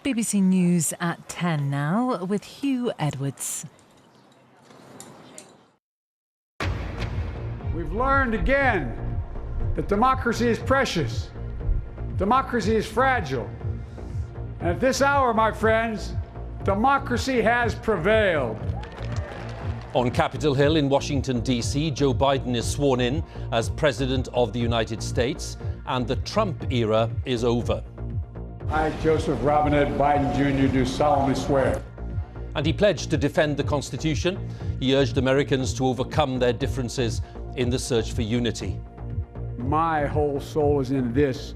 BBC News at 10 now with Hugh Edwards. We've learned again that democracy is precious. Democracy is fragile. And at this hour, my friends, democracy has prevailed. On Capitol Hill in Washington, D.C., Joe Biden is sworn in as President of the United States, and the Trump era is over. I, Joseph Robinette Biden Jr., do solemnly swear. And he pledged to defend the Constitution. He urged Americans to overcome their differences in the search for unity. My whole soul is in this,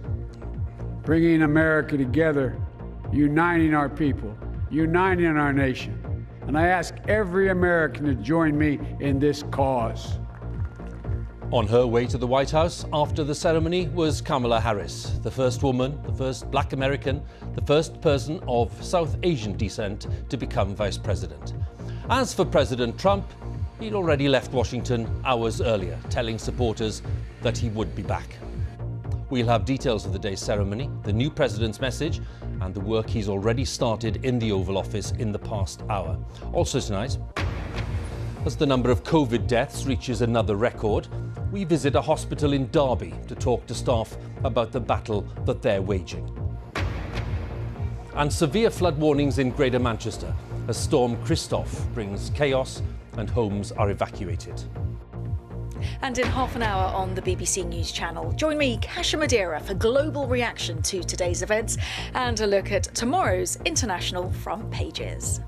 bringing America together, uniting our people, uniting our nation. And I ask every American to join me in this cause. On her way to the White House after the ceremony was Kamala Harris, the first woman, the first Black American, the first person of South Asian descent to become Vice President. As for President Trump, he'd already left Washington hours earlier, telling supporters that he would be back. We'll have details of the day's ceremony, the new president's message, and the work he's already started in the Oval Office in the past hour. Also tonight, as the number of COVID deaths reaches another record, we visit a hospital in Derby to talk to staff about the battle that they're waging. And severe flood warnings in Greater Manchester as Storm Christoph brings chaos and homes are evacuated. And in half an hour on the BBC News Channel, join me, Kasia Madeira, for global reaction to today's events and a look at tomorrow's international front pages.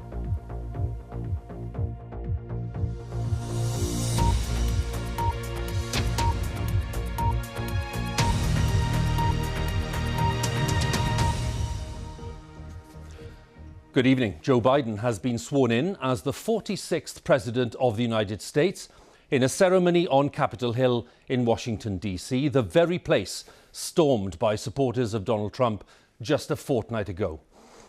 Good evening. Joe Biden has been sworn in as the 46th President of the United States in a ceremony on Capitol Hill in Washington, D.C., the very place stormed by supporters of Donald Trump just a fortnight ago.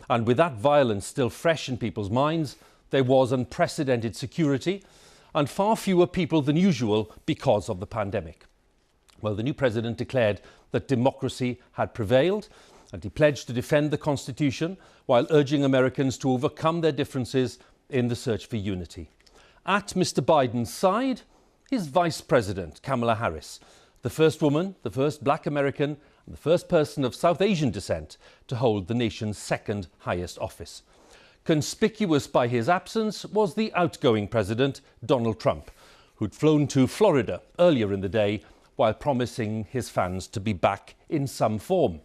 And with that violence still fresh in people's minds, there was unprecedented security and far fewer people than usual because of the pandemic. Well, the new president declared that democracy had prevailed, and he pledged to defend the Constitution while urging Americans to overcome their differences in the search for unity. At Mr. Biden's side is Vice President Kamala Harris, the first woman, the first Black American, and the first person of South Asian descent to hold the nation's second highest office. Conspicuous by his absence was the outgoing president, Donald Trump, who'd flown to Florida earlier in the day while promising his fans to be back in some form.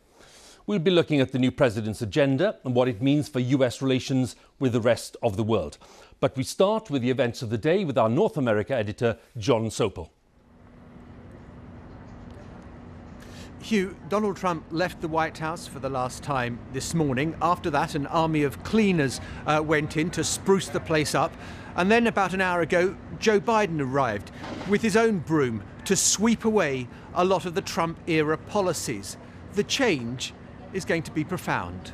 We'll be looking at the new president's agenda and what it means for US relations with the rest of the world. But we start with the events of the day with our North America editor, John Sopel. Hugh, Donald Trump left the White House for the last time this morning. After that, an army of cleaners went in to spruce the place up. And then about an hour ago, Joe Biden arrived with his own broom to sweep away a lot of the Trump-era policies. The change is going to be profound.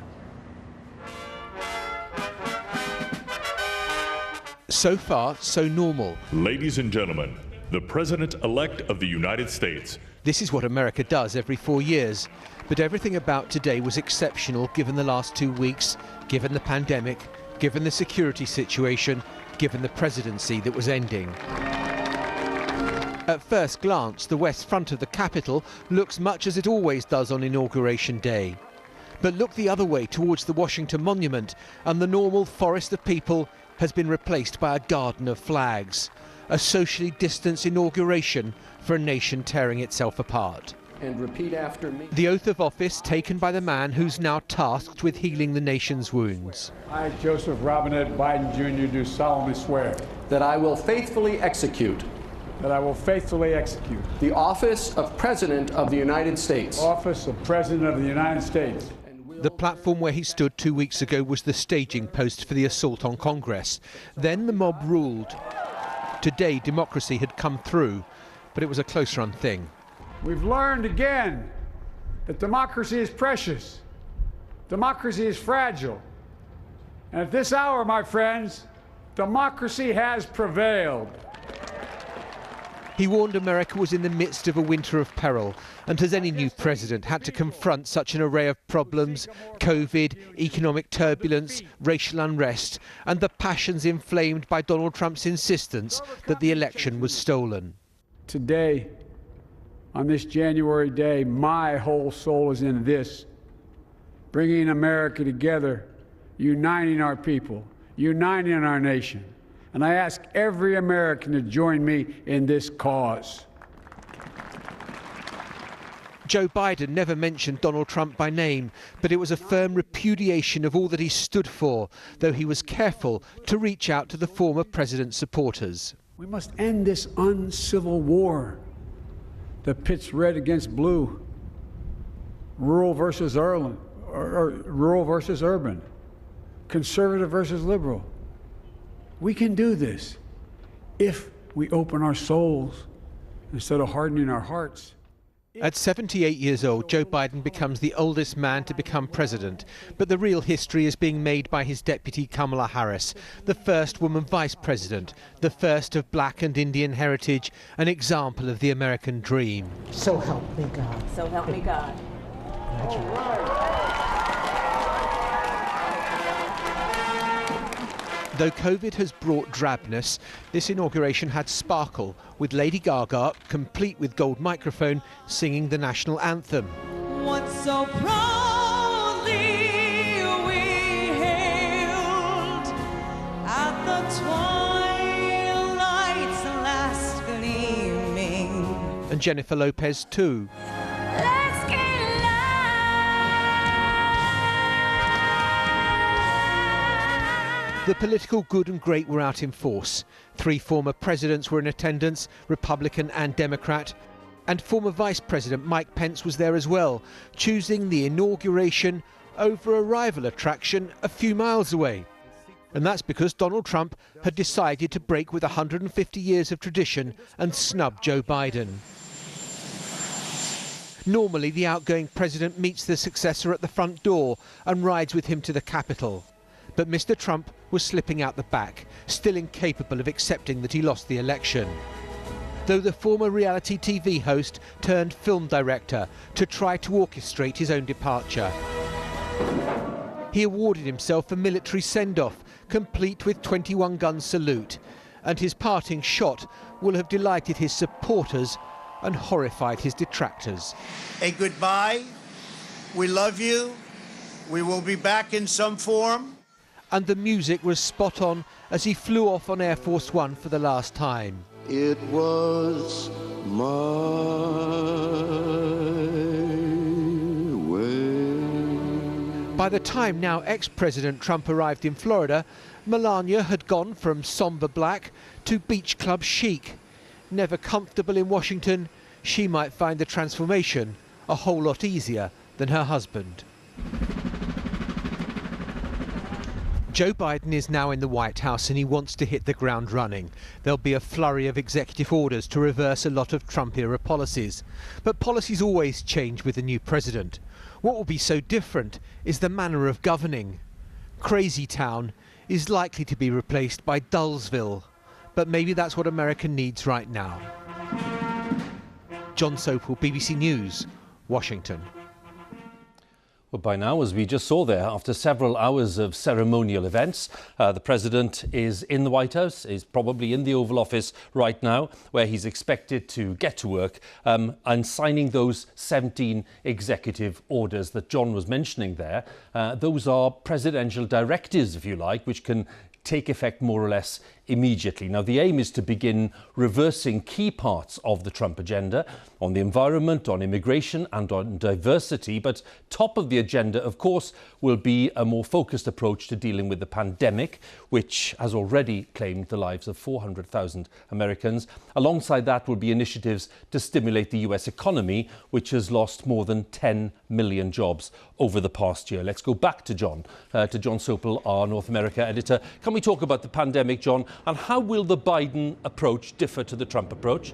So far, so normal. Ladies and gentlemen, the President-elect of the United States. This is what America does every 4 years. But everything about today was exceptional given the last 2 weeks, given the pandemic, given the security situation, given the presidency that was ending. At first glance, the west front of the Capitol looks much as it always does on Inauguration Day. But look the other way towards the Washington Monument, and the normal forest of people has been replaced by a garden of flags. A socially distanced inauguration for a nation tearing itself apart. And repeat after me. The oath of office taken by the man who's now tasked with healing the nation's wounds. I, Joseph Robinette Biden Jr., do solemnly swear. That I will faithfully execute. That I will faithfully execute. The office of President of the United States. Office of President of the United States. The platform where he stood 2 weeks ago was the staging post for the assault on Congress. Then the mob ruled. Today, democracy had come through, but it was a close-run thing. We've learned again that democracy is precious. Democracy is fragile. And at this hour, my friends, democracy has prevailed. He warned America was in the midst of a winter of peril, and as any new president had to confront such an array of problems, COVID, economic turbulence, racial unrest, and the passions inflamed by Donald Trump's insistence that the election was stolen. Today, on this January day, my whole soul is in this, bringing America together, uniting our people, uniting our nation. And I ask every American to join me in this cause. Joe Biden never mentioned Donald Trump by name, but it was a firm repudiation of all that he stood for, though he was careful to reach out to the former president's supporters. We must end this uncivil war that pits red against blue, rural versus urban, conservative versus liberal. We can do this if we open our souls instead of hardening our hearts. At 78 years old, Joe Biden becomes the oldest man to become president, but the real history is being made by his deputy Kamala Harris, the first woman vice president, the first of black and Indian heritage, an example of the American dream. So help me God. So help me God. Though COVID has brought drabness, this inauguration had sparkle, with Lady Gaga, complete with gold microphone, singing the national anthem. What so proudly we hailed at the twilight's last gleaming. And Jennifer Lopez too. The political good and great were out in force. 3 former presidents were in attendance, Republican and Democrat, and former Vice President Mike Pence was there as well, choosing the inauguration over a rival attraction a few miles away. And that's because Donald Trump had decided to break with 150 years of tradition and snub Joe Biden. Normally, the outgoing president meets the successor at the front door and rides with him to the Capitol. But Mr. Trump was slipping out the back, still incapable of accepting that he lost the election. Though the former reality TV host turned film director to try to orchestrate his own departure. He awarded himself a military send-off, complete with 21-gun salute, and his parting shot will have delighted his supporters and horrified his detractors. A goodbye. We love you. We will be back in some form. And the music was spot on as he flew off on Air Force One for the last time. It was my way. By the time now ex-President Trump arrived in Florida, Melania had gone from somber black to beach club chic. Never comfortable in Washington, she might find the transformation a whole lot easier than her husband. Joe Biden is now in the White House and he wants to hit the ground running. There'll be a flurry of executive orders to reverse a lot of Trump-era policies. But policies always change with a new president. What will be so different is the manner of governing. Crazy Town is likely to be replaced by Dullsville. But maybe that's what America needs right now. John Sopel, BBC News, Washington. Well, by now, as we just saw there, after several hours of ceremonial events, the President is in the White House, is probably in the Oval Office right now, where he's expected to get to work and signing those 17 executive orders that John was mentioning there. Those are presidential directives, if you like, which can take effect more or less immediately. Now, the aim is to begin reversing key parts of the Trump agenda on the environment, on immigration and on diversity. But top of the agenda, of course, will be a more focused approach to dealing with the pandemic, which has already claimed the lives of 400,000 Americans. Alongside that will be initiatives to stimulate the US economy, which has lost more than 10 million jobs over the past year. Let's go back to John Sopel, our North America editor. Can we talk about the pandemic, John? And how will the Biden approach differ to the Trump approach?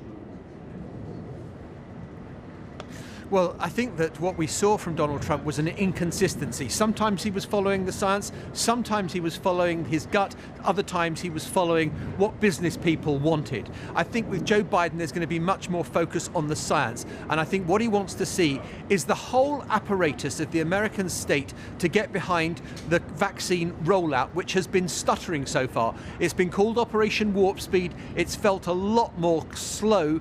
Well, I think that what we saw from Donald Trump was an inconsistency. Sometimes he was following the science, sometimes he was following his gut, other times he was following what business people wanted. I think with Joe Biden there's going to be much more focus on the science, and I think what he wants to see is the whole apparatus of the American state to get behind the vaccine rollout, which has been stuttering so far. It's been called Operation Warp Speed. It's felt a lot more slow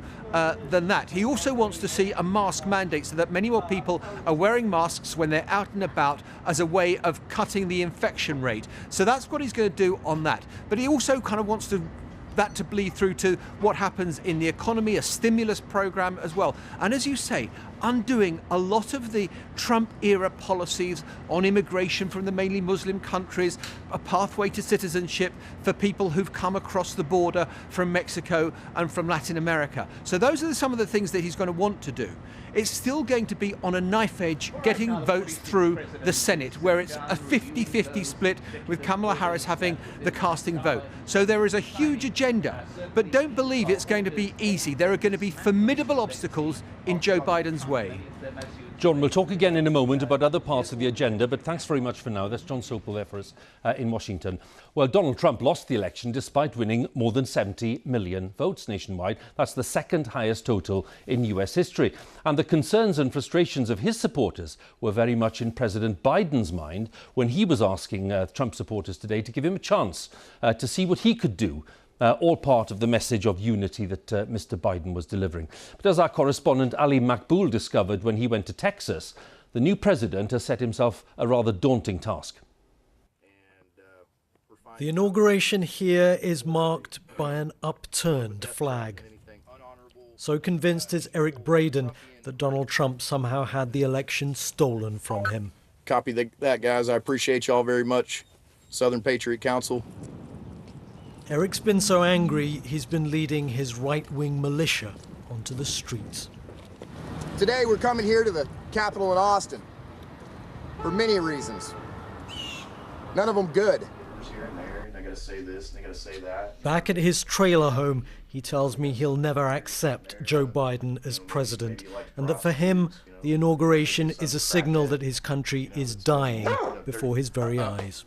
than that. He also wants to see a mask mandate so that many more people are wearing masks when they're out and about as a way of cutting the infection rate. So that's what he's going to do on that. But he also kind of wants that to bleed through to what happens in the economy, a stimulus program as well. And as you say, undoing a lot of the Trump-era policies on immigration from the mainly Muslim countries, a pathway to citizenship for people who've come across the border from Mexico and from Latin America. So those are some of the things that he's going to want to do. It's still going to be on a knife edge getting votes through the Senate, where it's a 50-50 split with Kamala Harris having the casting vote. So there is a huge agenda, but don't believe it's going to be easy. There are going to be formidable obstacles in Joe Biden's way. John, we'll talk again in a moment about other parts of the agenda, but thanks very much for now. That's John Sopel there for us in Washington. Well, Donald Trump lost the election despite winning more than 70 million votes nationwide. That's the second highest total in US history. And the concerns and frustrations of his supporters were very much in President Biden's mind when he was asking Trump supporters today to give him a chance to see what he could do. All part of the message of unity that Mr. Biden was delivering. But as our correspondent Ali Makboul discovered when he went to Texas, the new president has set himself a rather daunting task. The inauguration here is marked by an upturned flag. So convinced is Eric Braden that Donald Trump somehow had the election stolen from him. Copy that, guys. I appreciate y'all very much. Southern Patriot Council. Eric's been so angry, he's been leading his right-wing militia onto the streets. Today we're coming here to the Capitol in Austin for many reasons. None of them good. Here and there, and they gotta say this, and they gotta say that. Back at his trailer home, he tells me he'll never accept Joe Biden as president, and that for him, the inauguration is a signal that his country is dying before his very eyes.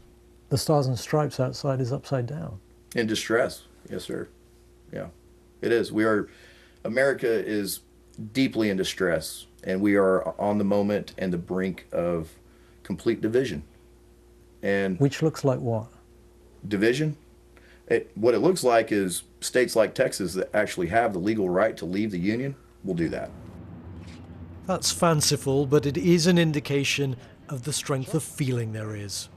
The Stars and Stripes outside is upside down. In distress, yes, sir. Yeah, it is. America is deeply in distress, and we are on the moment and the brink of complete division. And which looks like what? Division? What it looks like is states like Texas that actually have the legal right to leave the union will do that. That's fanciful, but it is an indication of the strength of feeling there is.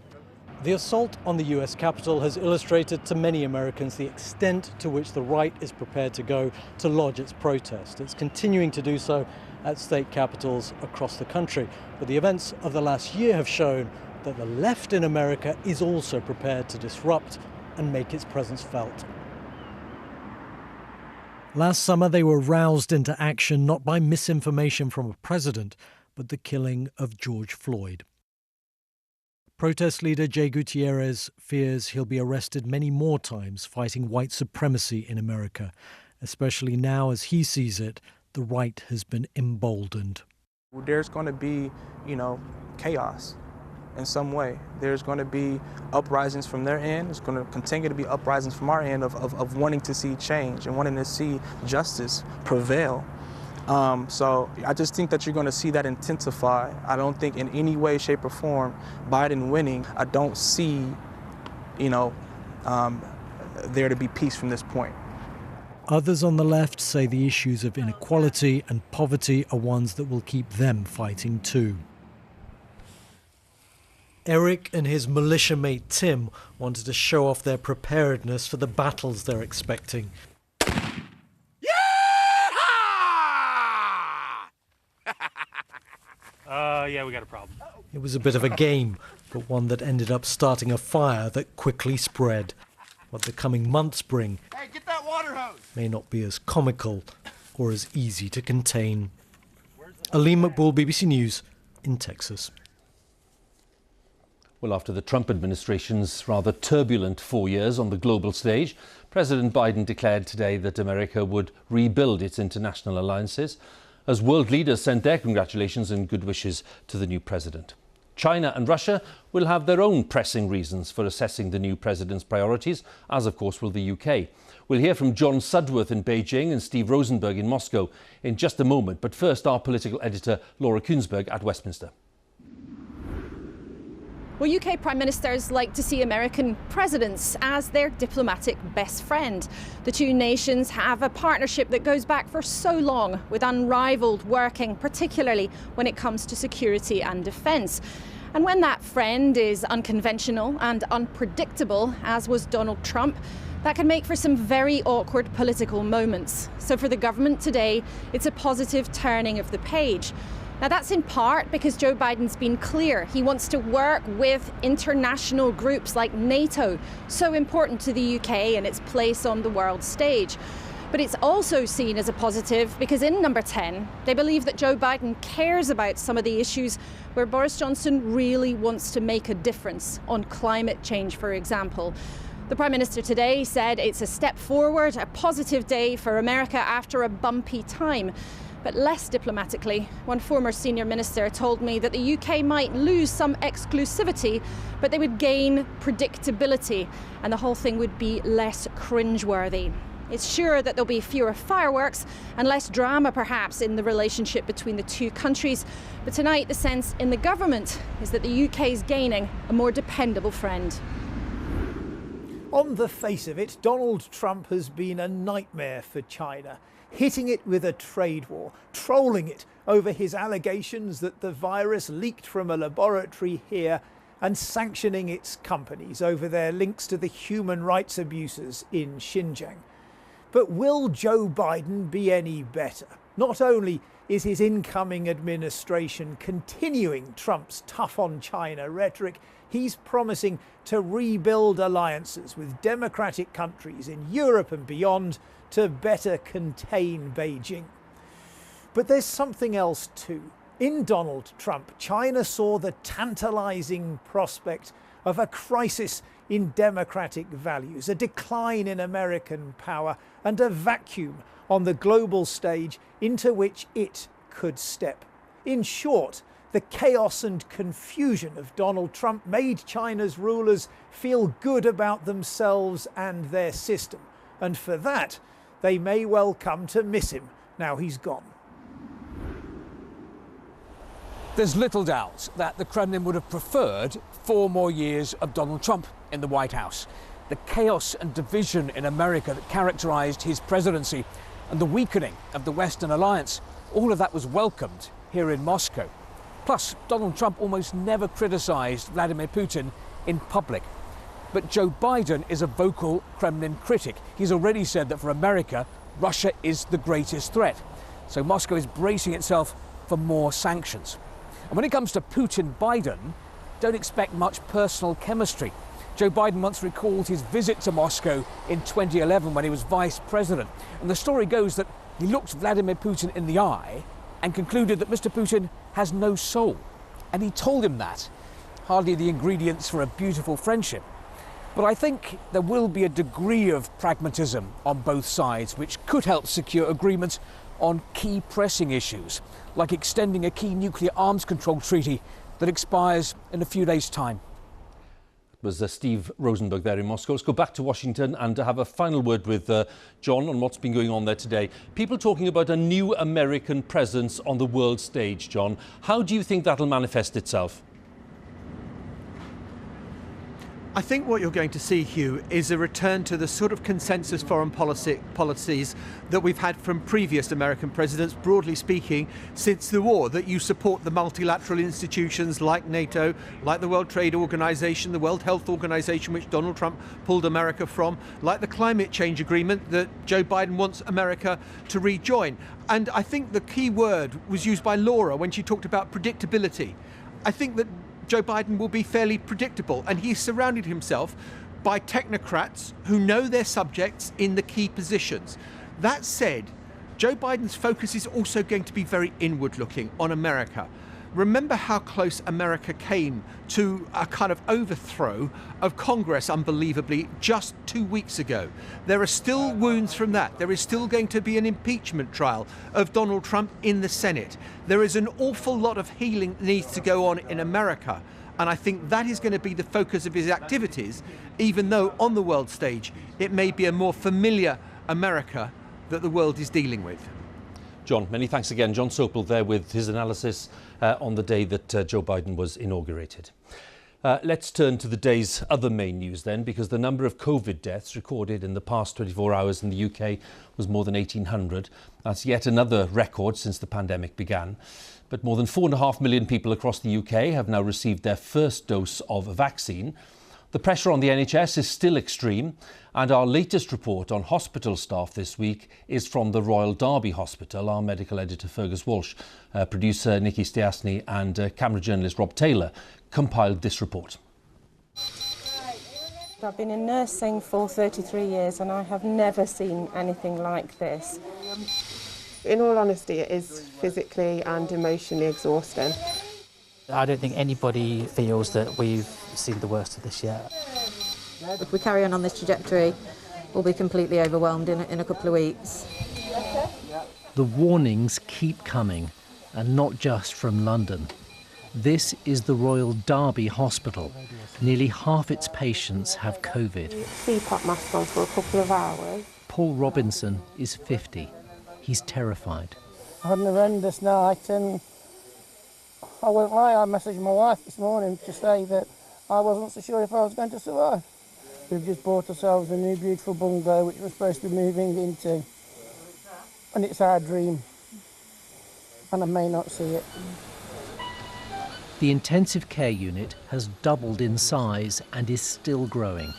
The assault on the US Capitol has illustrated to many Americans the extent to which the right is prepared to go to lodge its protest. It's continuing to do so at state capitals across the country. But the events of the last year have shown that the left in America is also prepared to disrupt and make its presence felt. Last summer, they were roused into action not by misinformation from a president, but the killing of George Floyd. Protest leader Jay Gutierrez fears he'll be arrested many more times fighting white supremacy in America, especially now as he sees it, the right has been emboldened. There's going to be, chaos in some way. There's going to be uprisings from their end. There's going to continue to be uprisings from our end of wanting to see change and wanting to see justice prevail. So I just think that you're going to see that intensify. I don't think in any way, shape, or form, Biden winning, I don't see, there to be peace from this point. Others on the left say the issues of inequality and poverty are ones that will keep them fighting too. Eric and his militia mate Tim wanted to show off their preparedness for the battles they're expecting. Yeah, we got a problem. It was a bit of a game, but one that ended up starting a fire that quickly spread. What the coming months bring get that water hose. May not be as comical or as easy to contain. Ali Makboul, BBC News in Texas. Well, after the Trump administration's rather turbulent 4 years on the global stage, President Biden declared today that America would rebuild its international alliances. as world leaders sent their congratulations and good wishes to the new president. China and Russia will have their own pressing reasons for assessing the new president's priorities, as of course will the UK. We'll hear from John Sudworth in Beijing and Steve Rosenberg in Moscow in just a moment. But first, our political editor Laura Kuenssberg at Westminster. Well, UK Prime Ministers like to see American presidents as their diplomatic best friend. The two nations have a partnership that goes back for so long, with unrivaled working, particularly when it comes to security and defence. And when that friend is unconventional and unpredictable, as was Donald Trump, that can make for some very awkward political moments. So for the government today, it's a positive turning of the page. Now that's in part because Joe Biden's been clear. He wants to work with international groups like NATO, so important to the UK and its place on the world stage. But it's also seen as a positive because in number 10, they believe that Joe Biden cares about some of the issues where Boris Johnson really wants to make a difference, on climate change, for example. The Prime Minister today said it's a step forward, a positive day for America after a bumpy time. But less diplomatically, one former senior minister told me that the UK might lose some exclusivity, but they would gain predictability, and the whole thing would be less cringeworthy. It's sure that there'll be fewer fireworks and less drama, perhaps, in the relationship between the two countries. But tonight, the sense in the government is that the UK is gaining a more dependable friend. On the face of it, Donald Trump has been a nightmare for China, hitting it with a trade war, trolling it over his allegations that the virus leaked from a laboratory here, and sanctioning its companies over their links to the human rights abuses in Xinjiang. But will Joe Biden be any better? Not only is his incoming administration continuing Trump's tough on China rhetoric, he's promising to rebuild alliances with democratic countries in Europe and beyond to better contain Beijing. But there's something else too. In Donald Trump, China saw the tantalizing prospect of a crisis in democratic values, a decline in American power, and a vacuum on the global stage into which it could step. In short, the chaos and confusion of Donald Trump made China's rulers feel good about themselves and their system. And for that, they may well come to miss him now he's gone. There's little doubt that the Kremlin would have preferred 4 more years of Donald Trump in the White House. The chaos and division in America that characterized his presidency and the weakening of the Western alliance, all of that was welcomed here in Moscow. Plus, Donald Trump almost never criticized Vladimir Putin in public. But Joe Biden is a vocal Kremlin critic. He's already said that for America, Russia is the greatest threat. So Moscow is bracing itself for more sanctions. And when it comes to Putin-Biden, don't expect much personal chemistry. Joe Biden once recalled his visit to Moscow in 2011 when he was vice president. And the story goes that he looked Vladimir Putin in the eye and concluded that Mr. Putin has no soul. And he told him that. Hardly the ingredients for a beautiful friendship. But I think there will be a degree of pragmatism on both sides, which could help secure agreement on key pressing issues, like extending a key nuclear arms control treaty that expires in a few days' time. It was Steve Rosenberg there in Moscow. Let's go back to Washington and have a final word with John on what's been going on there today. People talking about a new American presence on the world stage, John. How do you think that'll manifest itself? I think what you're going to see, Hugh, is a return to the sort of consensus foreign policies that we've had from previous American presidents, broadly speaking, since the war, that you support the multilateral institutions like NATO, like the World Trade Organization, the World Health Organization, which Donald Trump pulled America from, like the climate change agreement that Joe Biden wants America to rejoin. And I think the key word was used by Laura when she talked about predictability. I think that Joe Biden will be fairly predictable, and he's surrounded himself by technocrats who know their subjects in the key positions. That said, Joe Biden's focus is also going to be very inward-looking on America. Remember how close America came to a kind of overthrow of Congress, unbelievably, just 2 weeks ago. There are still wounds from that. There is still going to be an impeachment trial of Donald Trump in the Senate. There is an awful lot of healing that needs to go on in America. And I think that is going to be the focus of his activities, even though on the world stage it may be a more familiar America that the world is dealing with. John, many thanks again. John Sopel there with his analysis on the day that Joe Biden was inaugurated. Let's turn to the day's other main news then, because the number of COVID deaths recorded in the past 24 hours in the UK was more than 1,800. That's yet another record since the pandemic began. But more than 4.5 million people across the UK have now received their first dose of a vaccine. The pressure on the NHS is still extreme, and our latest report on hospital staff this week is from the Royal Derby Hospital. Our medical editor Fergus Walsh, producer Nikki Stiasny and camera journalist Rob Taylor compiled this report. I've been in nursing for 33 years and I have never seen anything like this. In all honesty, it is physically and emotionally exhausting. I don't think anybody feels that we've seen the worst of this yet. If we carry on this trajectory, we'll be completely overwhelmed in a couple of weeks. The warnings keep coming, and not just from London. This is the Royal Derby Hospital. Nearly half its patients have COVID. CPAP mask on for a couple of hours. Paul Robinson is 50. He's terrified. I had an horrendous night, and I won't lie, I messaged my wife this morning to say that I wasn't so sure if I was going to survive. We've just bought ourselves a new beautiful bungalow which we're supposed to be moving into, and it's our dream, and I may not see it. The intensive care unit has doubled in size and is still growing,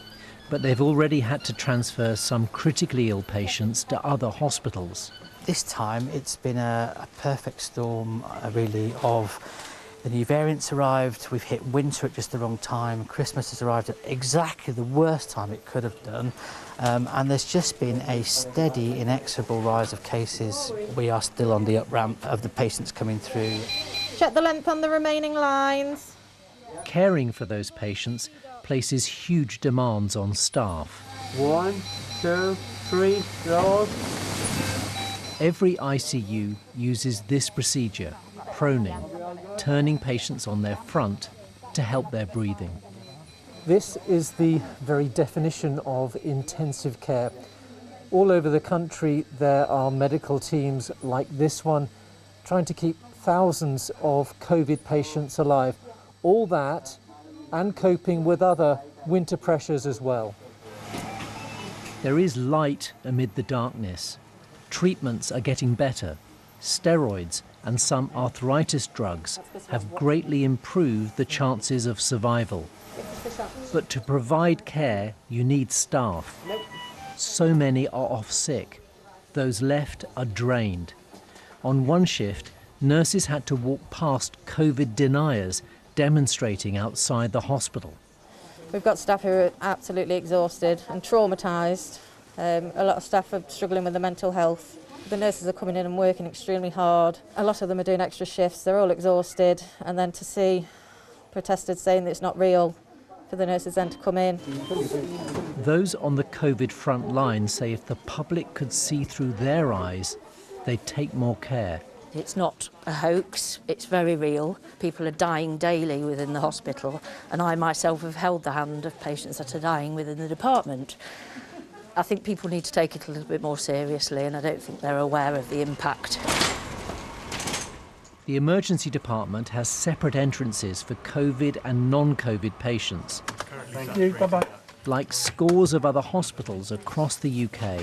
but they've already had to transfer some critically ill patients to other hospitals. This time it's been a perfect storm, really, of the new variants arrived, we've hit winter at just the wrong time, Christmas has arrived at exactly the worst time it could have done, and there's just been a steady, inexorable rise of cases. We are still on the up-ramp of the patients coming through. Check the length on the remaining lines. Caring for those patients places huge demands on staff. 1, 2, 3, roll. Every ICU uses this procedure, proning, turning patients on their front to help their breathing. This is the very definition of intensive care. All over the country there are medical teams like this one trying to keep thousands of COVID patients alive. All that and coping with other winter pressures as well. There is light amid the darkness. Treatments are getting better. Steroids and some arthritis drugs have greatly improved the chances of survival. But to provide care, you need staff. So many are off sick. Those left are drained. On one shift, nurses had to walk past COVID deniers demonstrating outside the hospital. We've got staff who are absolutely exhausted and traumatised. A lot of staff are struggling with their mental health. The nurses are coming in and working extremely hard. A lot of them are doing extra shifts. They're all exhausted. And then to see protesters saying that it's not real, for the nurses then to come in. Those on the COVID front line say if the public could see through their eyes, they'd take more care. It's not a hoax, it's very real. People are dying daily within the hospital, and I myself have held the hand of patients that are dying within the department. I think people need to take it a little bit more seriously, and I don't think they're aware of the impact. The emergency department has separate entrances for COVID and non-COVID patients. Thank you, bye-bye. Like scores of other hospitals across the UK,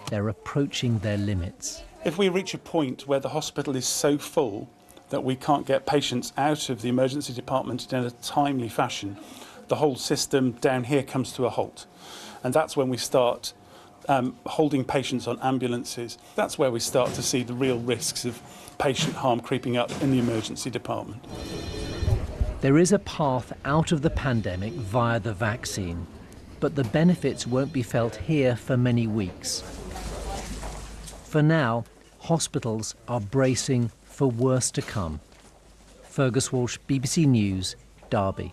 they're approaching their limits. If we reach a point where the hospital is so full that we can't get patients out of the emergency department in a timely fashion, the whole system down here comes to a halt. And that's when we start holding patients on ambulances. That's where we start to see the real risks of patient harm creeping up in the emergency department. There is a path out of the pandemic via the vaccine, but the benefits won't be felt here for many weeks. For now, hospitals are bracing for worse to come. Fergus Walsh, BBC News, Derby.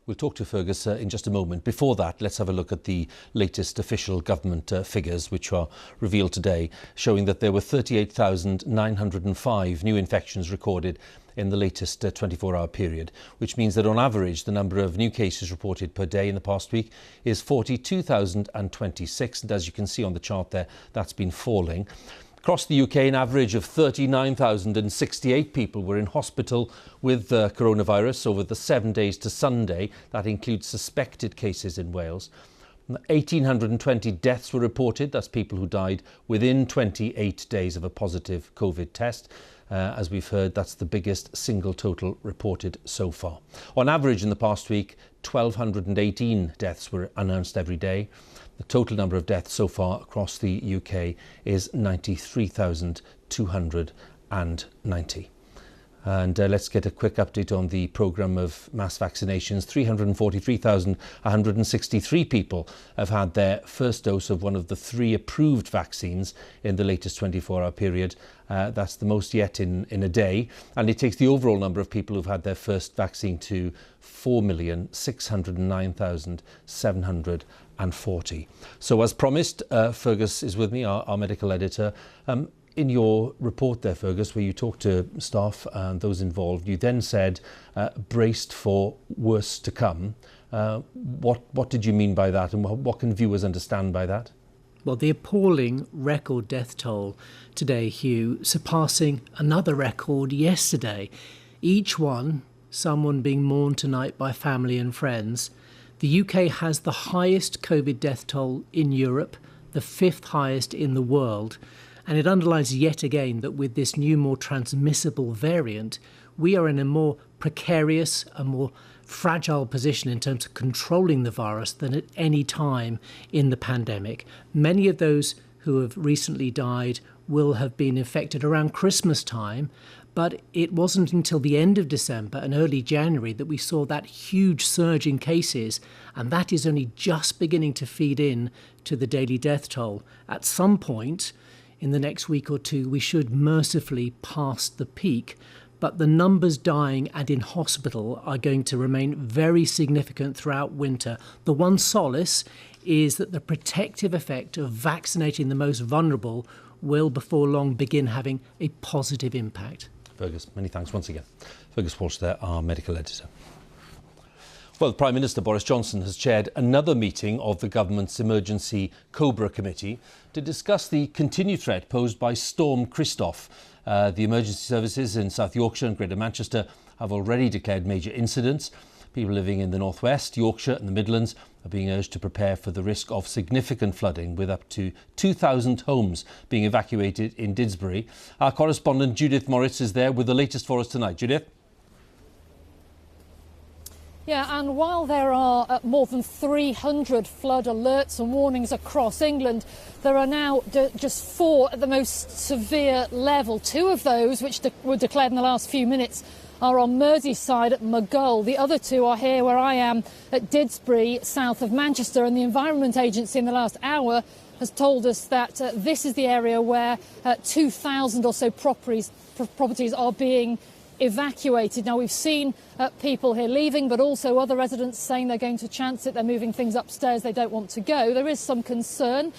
We'll talk to Fergus in just a moment. Before that, let's have a look at the latest official government figures, which are revealed today, showing that there were 38,905 new infections recorded in the latest 24-hour period, which means that on average the number of new cases reported per day in the past week is 42,026, and as you can see on the chart there, that's been falling. Across the UK, an average of 39,068 people were in hospital with coronavirus over the 7 days to Sunday. That includes suspected cases in Wales. 1,820 deaths were reported. That's people who died within 28 days of a positive COVID test. As we've heard, that's the biggest single total reported so far. On average in the past week, 1,218 deaths were announced every day. The total number of deaths so far across the UK is 93,290. And let's get a quick update on the programme of mass vaccinations. 343,163 people have had their first dose of one of the 3 approved vaccines in the latest 24-hour period. That's the most yet in a day. And it takes the overall number of people who've had their first vaccine to 4,609,740. So as promised, Fergus is with me, our medical editor. In your report there, Fergus, where you talked to staff and those involved, you then said braced for worse to come. What did you mean by that, and what can viewers understand by that? Well, the appalling record death toll today, Hugh, surpassing another record yesterday. Each one, someone being mourned tonight by family and friends. The UK has the highest COVID death toll in Europe, the 5th highest in the world. And it underlines yet again that with this new, more transmissible variant, we are in a more precarious, a more fragile position in terms of controlling the virus than at any time in the pandemic. Many of those who have recently died will have been infected around Christmas time, but it wasn't until the end of December and early January that we saw that huge surge in cases, and that is only just beginning to feed in to the daily death toll. At some point in the next week or two, we should mercifully pass the peak, but the numbers dying and in hospital are going to remain very significant throughout winter. The one solace is that the protective effect of vaccinating the most vulnerable will before long begin having a positive impact. Fergus, many thanks once again. Fergus Walsh there, our medical editor. Well, Prime Minister Boris Johnson has chaired another meeting of the government's Emergency Cobra Committee to discuss the continued threat posed by Storm Christoph. The emergency services in South Yorkshire and Greater Manchester have already declared major incidents. People living in the North West, Yorkshire and the Midlands are being urged to prepare for the risk of significant flooding, with up to 2,000 homes being evacuated in Didsbury. Our correspondent Judith Moritz is there with the latest for us tonight. Judith? Yeah, and while there are more than 300 flood alerts and warnings across England, there are now just 4 at the most severe level. 2 of those, which were declared in the last few minutes, are on Merseyside at Maghull. The other 2 are here where I am at Didsbury, south of Manchester, and the Environment Agency in the last hour has told us that this is the area where 2,000 or so properties are being evacuated. Now, we've seen people here leaving, but also other residents saying they're going to chance it. They're moving things upstairs. They don't want to go. There is some concern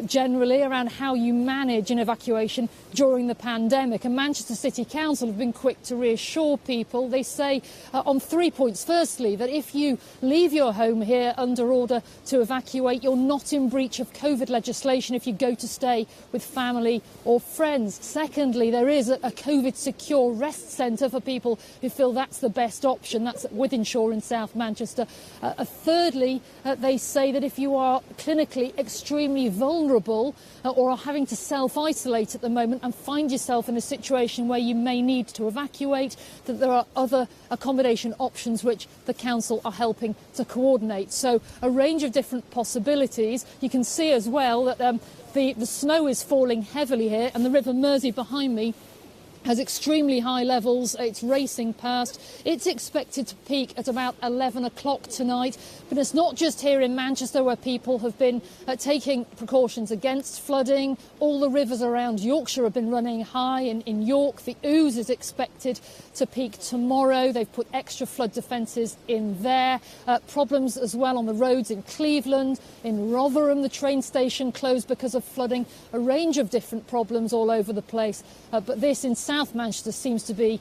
generally around how you manage an evacuation during the pandemic. And Manchester City Council have been quick to reassure people. They say on 3 points. Firstly, that if you leave your home here under order to evacuate, you're not in breach of COVID legislation if you go to stay with family or friends. Secondly, there is a COVID secure rest centre for people who feel that's the best option. That's at Wythenshawe in South Manchester. Thirdly, they say that if you are clinically extremely vulnerable or are having to self-isolate at the moment and find yourself in a situation where you may need to evacuate, that there are other accommodation options which the council are helping to coordinate. So a range of different possibilities. You can see as well that the snow is falling heavily here, and the River Mersey behind me has extremely high levels. It's racing past. It's expected to peak at about 11 o'clock tonight. But it's not just here in Manchester where people have been taking precautions against flooding. All the rivers around Yorkshire have been running high. In York, the Ouse is expected to peak tomorrow. They've put extra flood defences in there. Problems as well on the roads in Cleveland. In Rotherham, the train station closed because of flooding. A range of different problems all over the place. But this in South Manchester seems to be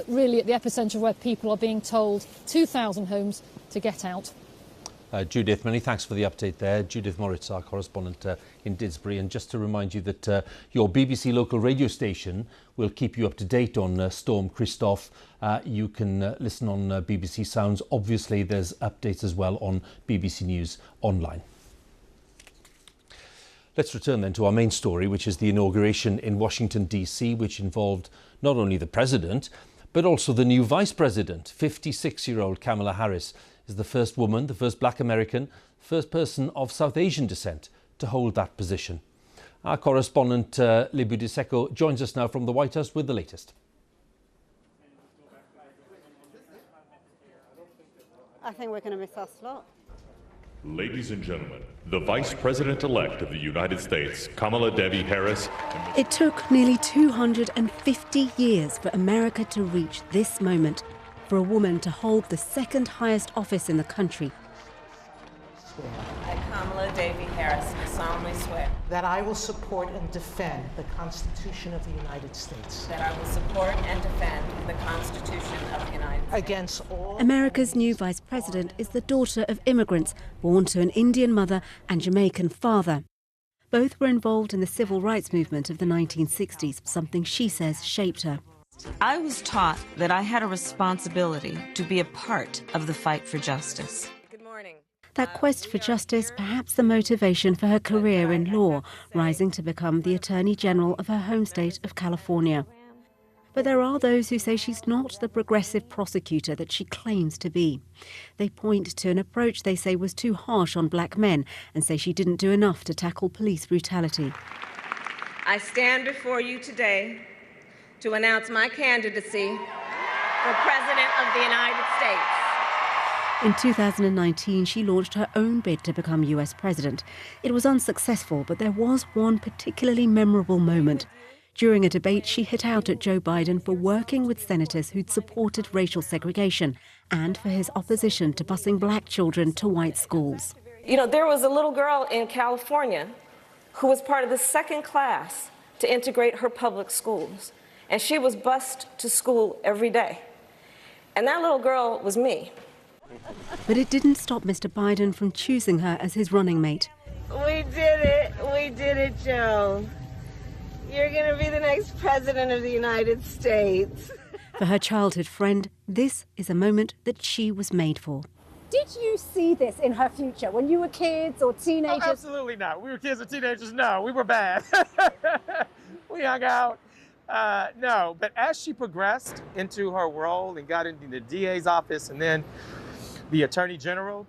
really at the epicentre where people are being told 2,000 homes to get out. Judith, many thanks for the update there. Judith Moritz, our correspondent in Didsbury. And just to remind you that your BBC local radio station will keep you up to date on Storm Christoph. You can listen on BBC Sounds. Obviously, there's updates as well on BBC News Online. Let's return then to our main story, which is the inauguration in Washington, D.C., which involved not only the president, but also the new vice president. 56-year-old Kamala Harris is the first woman, the first black American, first person of South Asian descent to hold that position. Our correspondent, Lebu Diseko, joins us now from the White House with the latest. I think we're going to miss our slot. Ladies and gentlemen, the Vice President-elect of the United States, Kamala Devi Harris. It took nearly 250 years for America to reach this moment, for a woman to hold the second highest office in the country. I, Kamala Devi Harris, solemnly swear that I will support and defend the Constitution of the United States. That I will support and defend the Constitution of the United States. Against all... America's new vice president is the daughter of immigrants born to an Indian mother and Jamaican father. Both were involved in the civil rights movement of the 1960s, something she says shaped her. I was taught that I had a responsibility to be a part of the fight for justice. That quest for justice, perhaps the motivation for her career in law, rising to become the Attorney General of her home state of California. But there are those who say she's not the progressive prosecutor that she claims to be. They point to an approach they say was too harsh on black men and say she didn't do enough to tackle police brutality. I stand before you today to announce my candidacy for President of the United States. In 2019, she launched her own bid to become US president. It was unsuccessful, but there was one particularly memorable moment. During a debate, she hit out at Joe Biden for working with senators who'd supported racial segregation and for his opposition to busing black children to white schools. You know, there was a little girl in California who was part of the second class to integrate her public schools, and she was bused to school every day. And that little girl was me. But it didn't stop Mr. Biden from choosing her as his running mate. We did it, Joe. You're going to be the next president of the United States. For her childhood friend, this is a moment that she was made for. Did you see this in her future when you were kids or teenagers? Oh, absolutely not. We were kids or teenagers, no. We were bad. We hung out. No, but as she progressed into her role and got into the DA's office and then the Attorney General,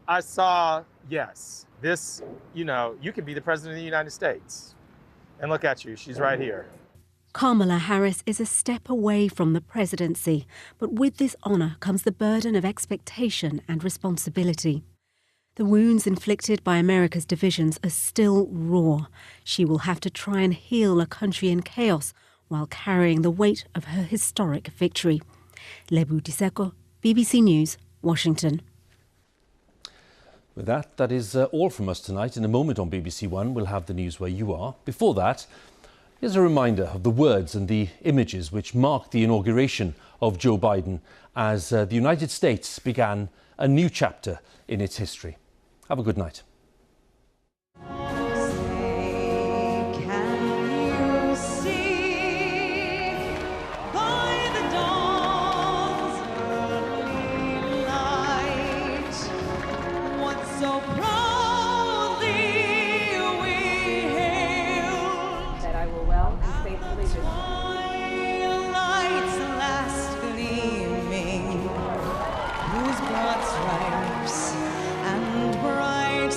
I saw, yes, this, you know, you can be the President of the United States. And look at you, she's right here. Kamala Harris is a step away from the presidency, but with this honour comes the burden of expectation and responsibility. The wounds inflicted by America's divisions are still raw. She will have to try and heal a country in chaos while carrying the weight of her historic victory. Lebu Diseko, BBC News, Washington. With that is all from us tonight. In a moment on BBC One, we'll have the news where you are. Before that, here's a reminder of the words and the images which marked the inauguration of Joe Biden as the United States began a new chapter in its history. Have a good night. Stripes and bright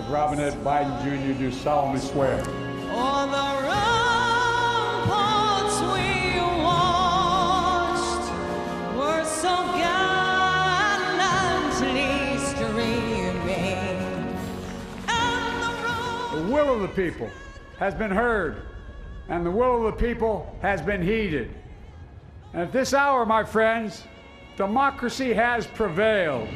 Robert Ed Biden Jr. do solemnly swear. On the ramparts we watched were so gallantly streaming. The will of the people has been heard, and the will of the people has been heeded. And at this hour, my friends, democracy has prevailed.